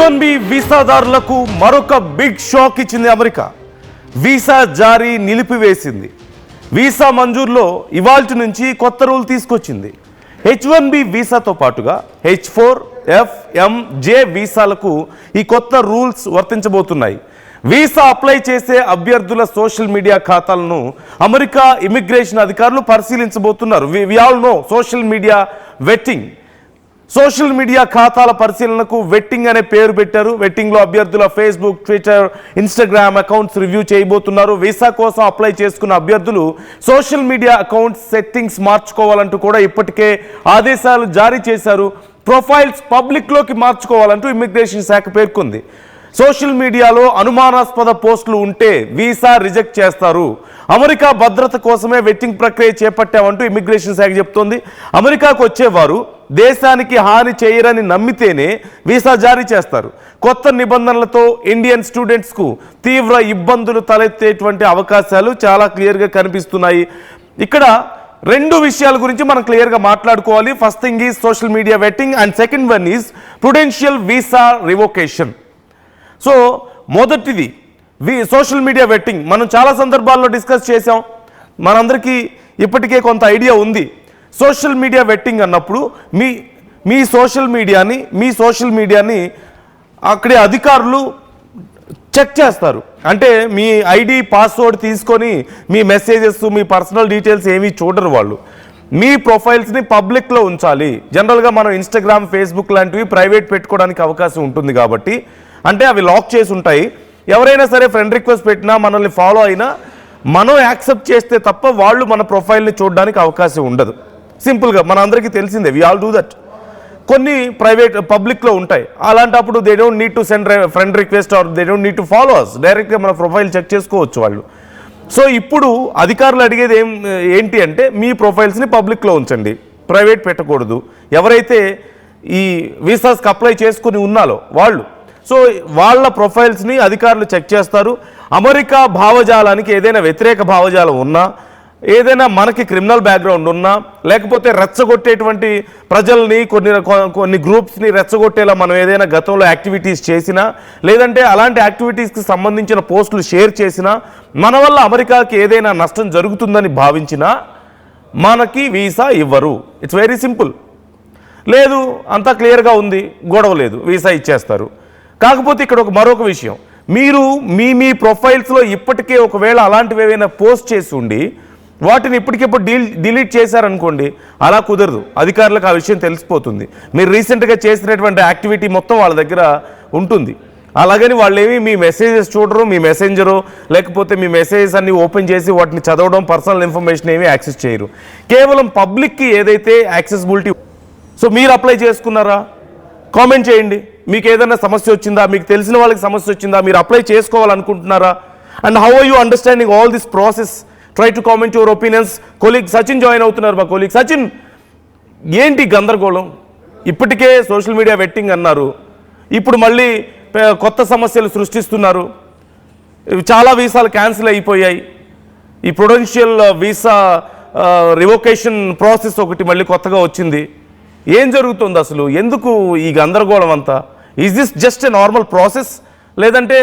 H1B వీసాదారులకు మరొక big shock ఇచ్చింది America. Visa జారీ నిలిపివేసింది. వీసా మంజూరులో ఇవాల్టి నుంచి కొత్త రూల్ తీసుకొచ్చింది. H1B వీసాతో పాటుగా H4, F, M, J వీసాలకు ఈ కొత్త రూల్స్ వర్తించబోతున్నాయి. వీసా అప్లై చేసే అభ్యర్థుల సోషల్ మీడియా ఖాతాలను అమెరికా ఇమిగ్రేషన్ అధికారులు పరిశీలించబోతున్నారు. We all know social media vetting. Social media ఖాతాల పరిశీలనకు వెట్టింగ్ అనే పేరు పెట్టారు. వెట్టింగ్లో అభ్యర్థుల Facebook, Twitter, Instagram accounts review చేయబోతున్నారు. వీసా కోసం అప్లై చేసుకున్న అభ్యర్థులు సోషల్ మీడియా అకౌంట్స్ సెట్టింగ్స్ మార్చుకోవాలంటూ కూడా ఇప్పటికే ఆదేశాలు జారీ చేశారు. ప్రొఫైల్స్ పబ్లిక్లోకి మార్చుకోవాలంటూ ఇమిగ్రేషన్ శాఖ పేర్కొంది. సోషల్ మీడియాలో అనుమానాస్పద పోస్టులు ఉంటే వీసా రిజెక్ట్ చేస్తారు. అమెరికా భద్రత కోసమే వెట్టింగ్ ప్రక్రియ చేపట్టామంటూ ఇమిగ్రేషన్ శాఖ చెప్తోంది. అమెరికాకు వచ్చేవారు దేశానికి హాని చేయరని నమ్మితేనే వీసా జారీ చేస్తారు. కొత్త నిబంధనలతో ఇండియన్ స్టూడెంట్స్కు తీవ్ర ఇబ్బందులు తలెత్తేటువంటి అవకాశాలు చాలా క్లియర్గా కనిపిస్తున్నాయి. ఇక్కడ రెండు విషయాల గురించి మనం క్లియర్గా మాట్లాడుకోవాలి. First thing is social media vetting and second one is Prudential visa revocation. So మొదటిది సోషల్ మీడియా వెట్టింగ్ మనం చాలా సందర్భాల్లో డిస్కస్ చేసాం. మనందరికీ ఇప్పటికే కొంత ఐడియా ఉంది. సోషల్ మీడియా వెట్టింగ్ అన్నప్పుడు మీ సోషల్ మీడియాని అక్కడే అధికారులు చెక్ చేస్తారు. అంటే మీ ఐడి పాస్వర్డ్ తీసుకొని మీ మెసేజెస్, మీ పర్సనల్ డీటెయిల్స్ ఏమీ చూడరు వాళ్ళు. మీ ప్రొఫైల్స్ని పబ్లిక్లో ఉంచాలి. జనరల్గా మనం ఇన్స్టాగ్రామ్, ఫేస్బుక్ లాంటివి ప్రైవేట్ పెట్టుకోవడానికి అవకాశం ఉంటుంది కాబట్టి, అంటే అవి లాక్ చేసి ఉంటాయి. ఎవరైనా సరే ఫ్రెండ్ రిక్వెస్ట్ పెట్టినా, మనల్ని ఫాలో అయినా మనం యాక్సెప్ట్ చేస్తే తప్ప వాళ్ళు మన ప్రొఫైల్ని చూడడానికి అవకాశం ఉండదు. సింపుల్గా మన అందరికీ తెలిసిందే, వి ఆల్ డూ దట్. కొన్ని ప్రైవేట్ పబ్లిక్లో ఉంటాయి. అలాంటప్పుడు they don't need to send friend request or they don't need to follow us. డైరెక్ట్గా మన ప్రొఫైల్ చెక్ చేసుకోవచ్చు వాళ్ళు. సో ఇప్పుడు అధికారులు అడిగేది ఏంటి అంటే మీ ప్రొఫైల్స్ని పబ్లిక్లో ఉంచండి, ప్రైవేట్ పెట్టకూడదు. ఎవరైతే ఈ వీసాస్కి అప్లై చేసుకుని ఉన్నారో వాళ్ళు, సో వాళ్ళ ప్రొఫైల్స్ని అధికారులు చెక్ చేస్తారు. అమెరికా భావజాలానికి ఏదైనా వ్యతిరేక భావజాలం ఉన్నా, ఏదైనా మనకి క్రిమినల్ బ్యాక్గ్రౌండ్ ఉన్నా, లేకపోతే రెచ్చగొట్టేటువంటి ప్రజల్ని కొన్ని గ్రూప్స్ని రెచ్చగొట్టేలా మనం ఏదైనా గతంలో యాక్టివిటీస్ చేసినా, లేదంటే అలాంటి యాక్టివిటీస్కి సంబంధించిన పోస్టులు షేర్ చేసినా, మన వల్ల అమెరికాకి ఏదైనా నష్టం జరుగుతుందని భావించినా మనకి వీసా ఇవ్వరు. It's very simple. లేదు అంతా క్లియర్గా ఉంది, గొడవ లేదు, వీసా ఇచ్చేస్తారు. కాకపోతే ఇక్కడ మరొక విషయం, మీరు మీ ప్రొఫైల్స్లో ఇప్పటికే ఒకవేళ అలాంటివి ఏవైనా పోస్ట్ చేసి ఉండి వాటిని ఇప్పటికిప్పుడు డిలీట్ చేశారనుకోండి, అలా కుదరదు. అధికారులకు ఆ విషయం తెలిసిపోతుంది. మీరు రీసెంట్గా చేసినటువంటి యాక్టివిటీ మొత్తం వాళ్ళ దగ్గర ఉంటుంది. అలాగని వాళ్ళేమి మీ మెసేజెస్ చూడరు, మీ మెసెంజరు లేకపోతే మీ మెసేజెస్ అన్ని ఓపెన్ చేసి వాటిని చదవడం, పర్సనల్ ఇన్ఫర్మేషన్ ఏమీ యాక్సెస్ చేయరు. కేవలం పబ్లిక్కి ఏదైతే యాక్సెసిబిలిటీ. సో మీరు అప్లై చేసుకున్నారా? కామెంట్ చేయండి. మీకు ఏదైనా సమస్య వచ్చిందా? మీకు తెలిసిన వాళ్ళకి సమస్య వచ్చిందా? మీరు అప్లై చేసుకోవాలనుకుంటున్నారా? And how are you understanding all this process? Try to comment your opinions. Colleague Sachin join అవుతున్నారు. మా కొలీగ్ సచిన్, ఏంటి గందరగోళం? ఇప్పటికే సోషల్ మీడియా వెట్టింగ్ అన్నారు, ఇప్పుడు మళ్ళీ కొత్త సమస్యలు సృష్టిస్తున్నారు. చాలా వీసాలు క్యాన్సిల్ అయిపోయాయి. ఈ ప్రొడెన్షియల్ వీసా రివోకేషన్ ప్రాసెస్ ఒకటి మళ్ళీ కొత్తగా వచ్చింది. ఏం జరుగుతుంది అసలు? ఎందుకు ఈ గందరగోళం అంతా? Is this just a normal process, లేదంటే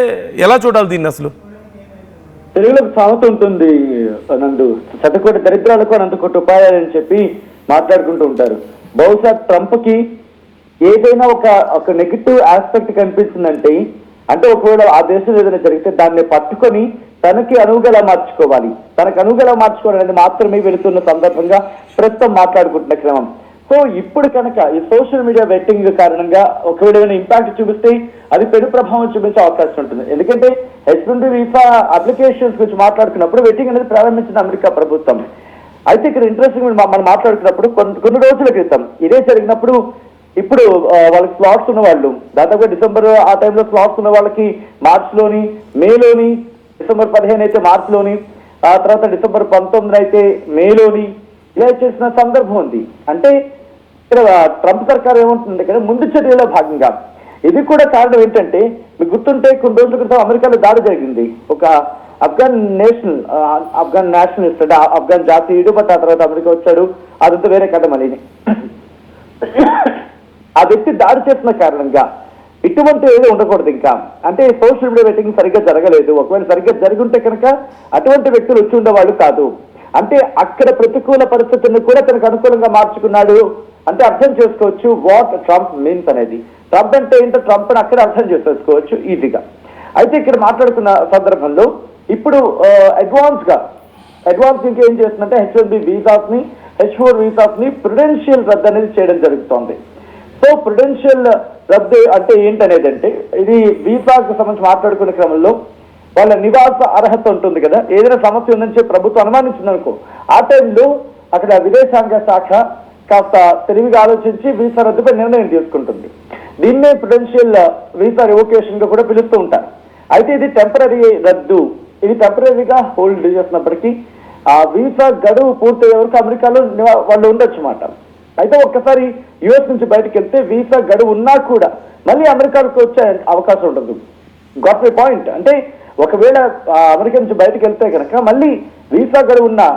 ఎలా చూడాలి దీన్ని అసలు? తెలుగులో సామెత ఉంటుంది నందు, శతకోటి దరిద్రాలకు అనంతకోటి ఉపాయాలని చెప్పి మాట్లాడుకుంటూ ఉంటారు. బహుశా ట్రంప్కి ఏదైనా ఒక నెగిటివ్ ఆస్పెక్ట్ కనిపిస్తుందంటే, అంటే ఒకవేళ ఆ దేశంలో ఏదైనా జరిగితే దాన్ని పట్టుకొని తనకి అనువుగా మార్చుకోవాలి. తనకు అనువుగా మార్చుకోవాలనేది మాత్రమే వెళుతున్న సందర్భంగా ప్రస్తుతం మాట్లాడుకుంటున్న క్రమం. సో ఇప్పుడు కనుక ఈ సోషల్ మీడియా వెట్టింగ్ కారణంగా ఒకవేళ ఏమైనా ఇంపాక్ట్ చూపిస్తే అది పెను ప్రభావం చూపించే అవకాశం ఉంటుంది. ఎందుకంటే H1B వీసా అప్లికేషన్స్ గురించి మాట్లాడుకున్నప్పుడు వెట్టింగ్ అనేది ప్రారంభించిన అమెరికా ప్రభుత్వం. అయితే ఇక్కడ ఇంట్రెస్టింగ్ మనం మాట్లాడుకున్నప్పుడు కొన్ని రోజుల క్రితం ఇదే జరిగినప్పుడు, ఇప్పుడు వాళ్ళకి స్లాట్స్ ఉన్న వాళ్ళు దాదాపుగా డిసెంబర్ ఆ టైంలో స్లాట్స్ ఉన్న వాళ్ళకి మార్చిలోని, మేలోని, డిసెంబర్ 15 అయితే మార్చిలోని, ఆ తర్వాత డిసెంబర్ 19 అయితే మేలోని ఇలా చేసిన సందర్భం ఉంది. అంటే ఇక్కడ ట్రంప్ సర్కార్ ఏమంటుంది ఇక్కడ ముందు చర్యలో భాగంగా ఇది కూడా కారణం ఏంటంటే, మీకు గుర్తుంటే కొన్ని రోజుల క్రితం అమెరికాలో దాడి జరిగింది. ఒక అఫ్ఘాన్ నేషనలిస్ట్ అంటే అఫ్ఘాన్ జాతీయుడు, బట్ ఆ తర్వాత అమెరికా వచ్చాడు, అదంతా వేరే కథ మళ్ళీ. ఆ వ్యక్తి దాడి చేసిన కారణంగా ఇటువంటి ఏది ఉండకూడదు ఇంకా. అంటే సోషల్ మీడియా వెట్టింగ్ సరిగ్గా జరగలేదు. ఒకవేళ సరిగ్గా జరిగి ఉంటే కనుక అటువంటి వ్యక్తులు వచ్చి ఉండేవాళ్ళు కాదు. అంటే అక్కడ ప్రతికూల పరిస్థితులను కూడా తనకు అనుకూలంగా మార్చుకున్నాడు అంటే అర్థం చేసుకోవచ్చు వాట్ ట్రంప్ మీన్స్ అనేది. ట్రంప్ అంటే ఏంటో ట్రంప్ అని అక్కడ అర్థం చేసుకోవచ్చు ఈజీగా. అయితే ఇక్కడ మాట్లాడుకున్న సందర్భంలో ఇప్పుడు అడ్వాన్స్ ఇంకా ఏం చేస్తుందంటే H1B వీసాస్ ని H4 వీసాస్ ని ప్రుడెన్షియల్ రద్దు అనేది చేయడం జరుగుతోంది. సో ప్రుడెన్షియల్ రద్దు అంటే ఏంటనేది అంటే ఇది వీసాకు సంబంధించి మాట్లాడుకునే క్రమంలో వాళ్ళ నివాస అర్హత ఉంటుంది కదా, ఏదైనా సమస్య ఉందని చెప్పి ప్రభుత్వం అనుమానించిందనుకో, ఆ టైంలో అక్కడ విదేశాంగ శాఖ కాస్త తెలివిగా ఆలోచించి వీసా రద్దుపై నిర్ణయం తీసుకుంటుంది. దీన్నే ప్రుడెన్షియల్ వీసా రివోకేషన్ గా కూడా పిలుస్తూ ఉంటారు. అయితే ఇది టెంపరీ రద్దు, ఇది టెంపరీగా హోల్డ్ చేసినప్పటికీ ఆ వీసా గడువు పూర్తయ్యే వరకు అమెరికాలో వాళ్ళు ఉండొచ్చు అన్నమాట. అయితే ఒక్కసారి యుఎస్ నుంచి బయటకు వెళ్తే వీసా గడువు ఉన్నా కూడా మళ్ళీ అమెరికాకు వచ్చే అవకాశం ఉండదు. Got my point. అంటే ఒకవేళ అమెరికా నుంచి బయటకు వెళ్తే కనుక మళ్ళీ వీసా గడువు ఉన్నా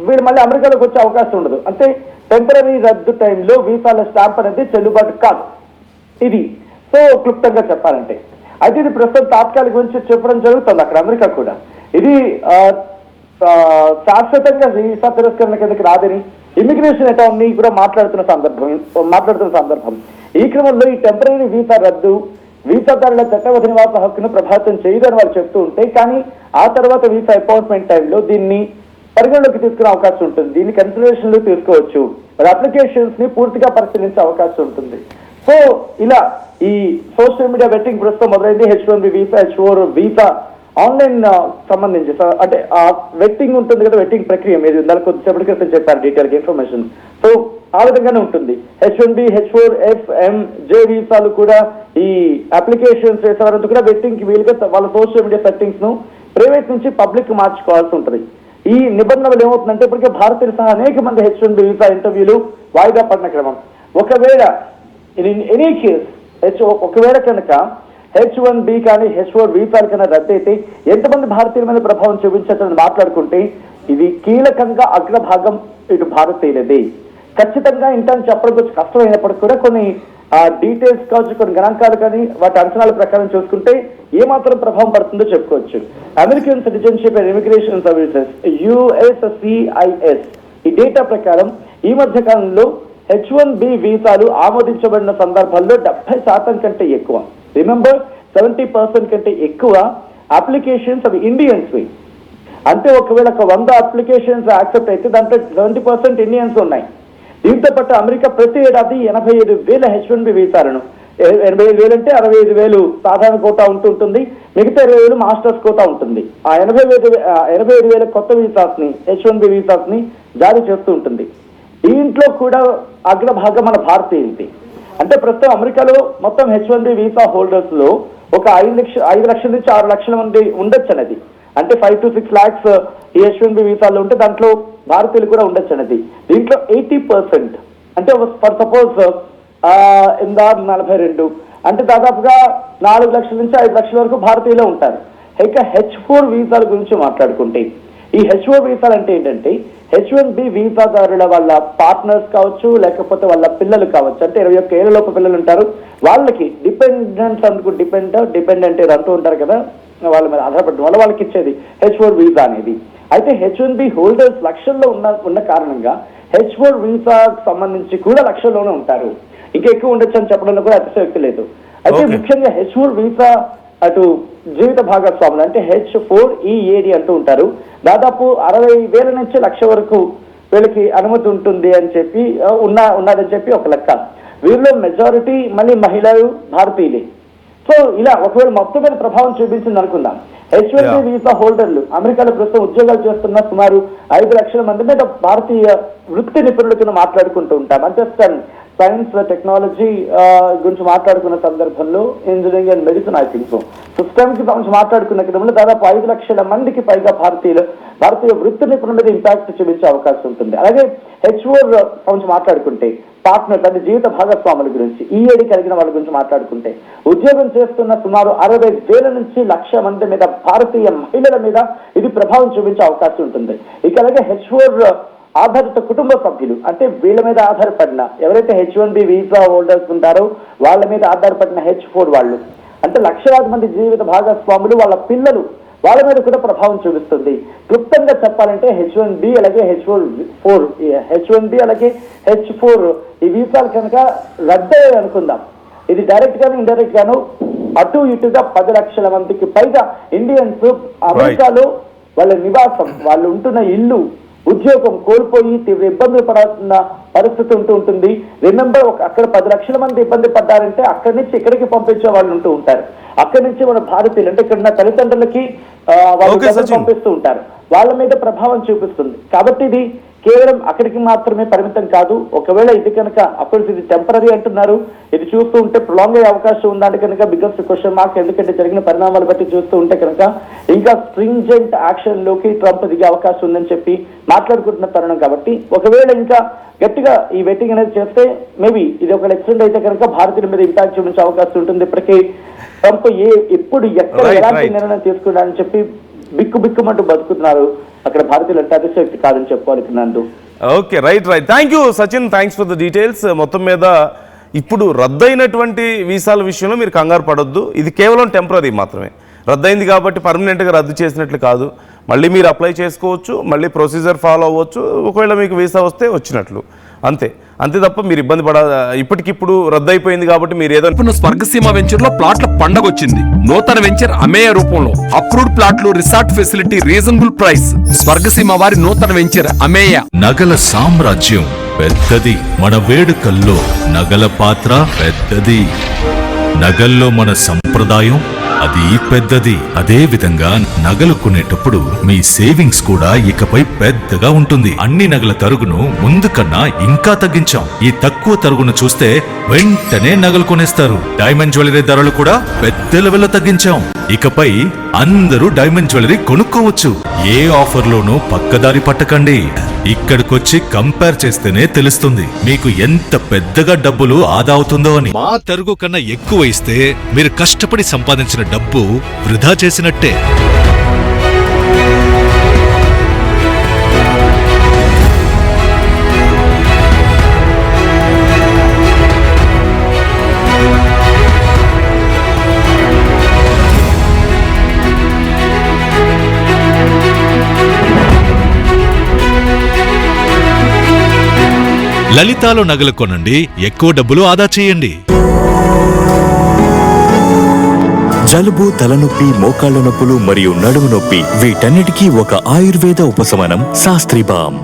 వీళ్ళు మళ్ళీ అమెరికాలోకి వచ్చే అవకాశం ఉండదు. అంటే టెంపరీ రద్దు టైంలో వీసాల స్టాంప్ అనేది చెల్లుబాటు కాదు. ఇది సో క్లుప్తంగా చెప్పాలంటే. అయితే ఇది ప్రస్తుతం తాత్కాలిక గురించి చెప్పడం జరుగుతుంది అక్కడ అమెరికా కూడా. ఇది శాశ్వతంగా వీసా తిరస్కరణ కిందకి రాదని ఇమిగ్రేషన్ అటార్నీ కూడా మాట్లాడుతున్న సందర్భం. ఈ క్రమంలో ఈ టెంపరీ వీసా రద్దు వీసాదారుల చట్టబద్ధ నివాస హక్కును ప్రభావితం చేయదని వాళ్ళు చెప్తూ ఉంటే, కానీ ఆ తర్వాత వీసా అపాయింట్మెంట్ టైంలో దీన్ని పరిగణలోకి తీసుకునే అవకాశం ఉంటుంది. దీన్ని కన్సిడరేషన్ లో తీసుకోవచ్చు. అప్లికేషన్స్ ని పూర్తిగా పరిశీలించే అవకాశం ఉంటుంది. సో ఇలా ఈ సోషల్ మీడియా వెట్టింగ్ ప్రస్తుతం మొదలైంది. H1B visa, H4 visa online సంబంధించి అంటే ఆ వెట్టింగ్ ఉంటుంది కదా, వెట్టింగ్ ప్రక్రియ మీరు దాని కొద్దిసేపటి క్రితం చెప్పారు డీటెయిల్ ఇన్ఫర్మేషన్. సో ఆ విధంగానే ఉంటుంది. H1B, H4, F, M, J వీసాలు కూడా ఈ అప్లికేషన్స్ వేసేవారంతా కూడా వెట్టింగ్ కి వీలుగా వాళ్ళ సోషల్ మీడియా సెట్టింగ్స్ ను ప్రైవేట్ నుంచి పబ్లిక్ మార్చుకోవాల్సి ఉంటుంది. ఈ నిబంధనలు ఏమవుతుందంటే ఇప్పటికే భారతీయులు సహా అనేక మంది H1B వీసా ఇంటర్వ్యూలు వాయిదా పడిన క్రమం. ఒకవేళ ఇన్ ఎనీ కేస్ ఒకవేళ కనుక H1B కానీ H4 వీసాలు కన్నా రద్దయితే ఎంతమంది భారతీయుల మీద ప్రభావం చూపించని మాట్లాడుకుంటే ఇది కీలకంగా అగ్రభాగం ఇటు భారతీయులది. ఖచ్చితంగా ఇంటర్ని చెప్పడం కొంచెం కష్టమైనప్పటికీ కూడా కొన్ని డీటెయిల్స్ కావచ్చు, కొన్ని గణాంకాలు కానీ వాటి అంచనాల ప్రకారం చూసుకుంటే ఏమాత్రం ప్రభావం పడుతుందో చెప్పుకోవచ్చు. American citizenship and immigration services USCIS ఈ డేటా ప్రకారం ఈ మధ్య కాలంలో H1B వీసాలు ఆమోదించబడిన సందర్భాల్లో 70% కంటే ఎక్కువ, రిమెంబర్ 70% కంటే ఎక్కువ అప్లికేషన్స్ అవి ఇండియన్స్. అంటే ఒకవేళ 100 అప్లికేషన్స్ యాక్సెప్ట్ అయితే దాంట్లో 70% ఇండియన్స్ ఉన్నాయి. దీంతో పాటు అమెరికా ప్రతి ఏడాది 85,000 H1B వీసాలను, 85,000 అంటే 65,000 సాధారణ కోటా ఉంటుంటుంది, మిగతా 20,000 మాస్టర్స్ కోటా ఉంటుంది. ఆ 85,000 కొత్త వీసాస్ ని H1B వీసాస్ ని జారీ చేస్తూ ఉంటుంది. దీంట్లో కూడా అగ్రభాగం మన భారతీయులది. అంటే ప్రస్తుతం అమెరికాలో మొత్తం H1B వీసా హోల్డర్స్ లో ఒక 5 లక్షల నుంచి 6 లక్షల మంది ఉండొచ్చు అనేది. అంటే 5 to 6 lakhs ఈ H1B వీసాల్లో ఉంటే దాంట్లో భారతీయులు కూడా ఉండొచ్చు అనేది. దీంట్లో 80% అంటే ఫర్ సపోజ్ 42 అంటే దాదాపుగా 4 లక్షల నుంచి 5 లక్షల వరకు భారతీయులే ఉంటారు. ఇక H4 వీసాల గురించి మాట్లాడుకుంటే ఈ H4 వీసాలు అంటే ఏంటంటే H1B వీసాదారుల వాళ్ళ పార్ట్నర్స్ కావచ్చు, లేకపోతే వాళ్ళ పిల్లలు కావచ్చు. అంటే 21 ఏళ్ల లోపు పిల్లలు ఉంటారు, వాళ్ళకి డిపెండెంట్స్ అందుకు డిపెండెంట్ అంటూ ఉంటారు కదా, వాళ్ళ మీద ఆధారపడడం వల్ల వాళ్ళకి ఇచ్చేది H4 వీసా అనేది. అయితే H1B హోల్డర్స్ లక్షల్లో ఉన్న కారణంగా H4 వీసాకు సంబంధించి కూడా లక్షల్లోనే ఉంటారు. ఇంకా ఎక్కువ ఉండొచ్చు అని చెప్పడంలో కూడా అతిశయోక్తి లేదు. అయితే ముఖ్యంగా H4 వీసా అటు జీవిత భాగస్వాములు అంటే H4EAD అంటూ ఉంటారు. దాదాపు 60,000 నుంచి 1,00,000 వరకు వీళ్ళకి అనుమతి ఉంటుంది అని చెప్పి ఉన్నదని చెప్పి ఒక లెక్క. వీరిలో మెజారిటీ మళ్ళీ మహిళలు భారతీయులే. సో ఇలా ఒకవేళ మొత్తం మీద ప్రభావం చూపించింది అనుకుందాం. H1B వీసా హోల్డర్లు అమెరికాలో ప్రస్తుతం ఉద్యోగాలు చేస్తున్న సుమారు 5 లక్షల మంది మీద భారతీయ వృత్తి నిపుణుల కింద మాట్లాడుకుంటూ ఉంటాం. అంటే సైన్స్ టెక్నాలజీ గురించి మాట్లాడుకున్న సందర్భంలో engineering and medicine I think so systems గురించి మాట్లాడుకున్న క్రమంలో దాదాపు 5 లక్షల మందికి పైగా భారతీయ వృత్తి నిపుణుల మీద ఇంపాక్ట్ చూపించే అవకాశం ఉంటుంది. అలాగే H4 గురించి మాట్లాడుకుంటే పార్ట్నర్స్ అంటే జీవిత భాగస్వాముల గురించి EAD కలిగిన వాళ్ళ గురించి మాట్లాడుకుంటే ఉద్యోగం చేస్తున్న సుమారు 60,000 నుంచి 1,00,000 మంది మీద భారతీయ మహిళల మీద ఇది ప్రభావం చూపించే అవకాశం ఉంటుంది. ఇక అలాగే H4 ఆధారిత కుటుంబ సభ్యులు, అంటే వీళ్ళ మీద ఆధారపడిన ఎవరైతే H1B వీసా హోల్డర్స్ ఉంటారో వాళ్ళ మీద ఆధారపడిన H4 వాళ్ళు, అంటే లక్షలాది మంది జీవిత భాగస్వాములు, వాళ్ళ పిల్లలు, వాళ్ళ మీద కూడా ప్రభావం చూపిస్తుంది. క్లుప్తంగా చెప్పాలంటే H1B అలాగే H1B అలాగే H4 ఈ వీసాలు కనుక రద్దయ్యాయి అనుకుందాం, ఇది డైరెక్ట్ గాను ఇండైరెక్ట్ గాను అటు ఇటుగా 10 లక్షల మందికి పైగా ఇండియన్స్ అమెరికాలో వాళ్ళ నివాసం, వాళ్ళు ఉంటున్న ఇల్లు, ఉద్యోగం కోల్పోయి తీవ్ర ఇబ్బందులు పడాల్సిన పరిస్థితి ఉంటుంది. రిమెంబర్, అక్కడ 10 లక్షల మంది ఇబ్బంది పడ్డారంటే అక్కడి నుంచి ఇక్కడికి పంపించే వాళ్ళు ఉంటూ ఉంటారు. అక్కడి నుంచి మన భారతీయులు అంటే ఇక్కడ ఉన్న తల్లిదండ్రులకి వాళ్ళు పంపిస్తూ ఉంటారు, వాళ్ళ మీద ప్రభావం చూపిస్తుంది. కాబట్టి ఇది కేవలం అక్కడికి మాత్రమే పరిమితం కాదు. ఒకవేళ ఇది కనుక అఫ్కోర్స్ ఇది టెంపరీ అంటున్నారు, ఇది చూస్తూ ఉంటే ప్రొలాంగ్ అయ్యే అవకాశం ఉందంటే కనుక బిగ్గెస్ట్ క్వశ్చన్ మార్క్. ఎందుకంటే జరిగిన పరిణామాలు బట్టి చూస్తూ ఉంటే కనుక ఇంకా స్ట్రింజెంట్ యాక్షన్ లోకి ట్రంప్ దిగే అవకాశం ఉందని చెప్పి మాట్లాడుకుంటున్న తరుణం. కాబట్టి ఒకవేళ ఇంకా గట్టిగా ఈ వెట్టింగ్ అనేది చేస్తే మేబీ ఇది ఒక ఎక్స్టెండ్ అయితే కనుక భారతీయుల మీద ఇంపాక్ట్ చూపించే అవకాశం ఉంటుంది. ఇప్పటికీ ట్రంప్ ఎప్పుడు ఎక్కడ ఎలాంటి నిర్ణయం తీసుకున్నారని చెప్పి బిక్కుమంటూ బతుకుతున్నారు అక్కడ భారతీయులు. అంటే అతిశక్తి కాదని చెప్పుకోవాలి నందు. Okay, right. Thank you Sachin, thanks for the details. మొత్తం మీద ఇప్పుడు రద్దయినటువంటి వీసాల విషయంలో మీరు కంగారు పడొద్దు, ఇది కేవలం టెంపరీ మాత్రమే. రద్దయింది కాబట్టి పర్మనెంట్గా రద్దు చేసినట్లు కాదు, మళ్ళీ మీరు అప్లై చేసుకోవచ్చు, మళ్ళీ ప్రొసీజర్ ఫాలో అవ్వచ్చు, ఒకవేళ మీకు వీసా వస్తే వచ్చినట్లు, అంతే తప్ప మీరు ఇబ్బంది ఇప్పటికిప్పుడు రద్దయిపోయింది కాబట్టి మీరు ఏదో. స్వర్గసీమ వెంచర్ లో ప్లాట్ల పండగ వచ్చింది. నూతన వెంచర్ అమేయ రూపంలో అప్రూవ్డ్ ప్లాట్లు, resort facility, reasonable price. Swargaseema వారి నూతన వెంచర్ అమేయ. నగల సామ్రాజ్యం పెద్దది, మన వేడుకల్లో నగల పాత్ర పెద్దది. నగల్లో మన సంప్రదాయం అది పెద్దది. అదే విధంగా నగలు కొనేటప్పుడు మీ సేవింగ్స్ కూడా ఇకపై పెద్దగా ఉంటుంది. అన్ని నగల తరుగును ముందు కన్నా ఇంకా తగ్గించాం. ఈ తక్కువ తరుగును చూస్తే వెంటనే నగలు కొనేస్తారు. డైమండ్ జ్యువెలరీ ధరలు కూడా పెద్ద లెవెల్లో తగ్గించాం. ఇకపై అందరూ డైమండ్ జ్యువెలరీ కొనుక్కోవచ్చు. ఏ ఆఫర్లోనూ పక్కదారి పట్టకండి. ఇక్కడికొచ్చి కంపేర్ చేస్తేనే తెలుస్తుంది మీకు ఎంత పెద్దగా డబ్బులు ఆదా అవుతుందో అని. మా తరుగు కన్నా ఎక్కువ ఇస్తే మీరు కష్టపడి సంపాదించిన డబ్బు వృధా చేసినట్టే. లలితాలో నగలు కొనండి, ఎక్కువ డబ్బులు ఆదా చేయండి. జలుబు, తలనొప్పి, మోకాళ్ల నొప్పులు మరియు నడుము నొప్పి వీటన్నిటికీ ఒక ఆయుర్వేద ఉపశమనం శాస్త్రీ బామ్.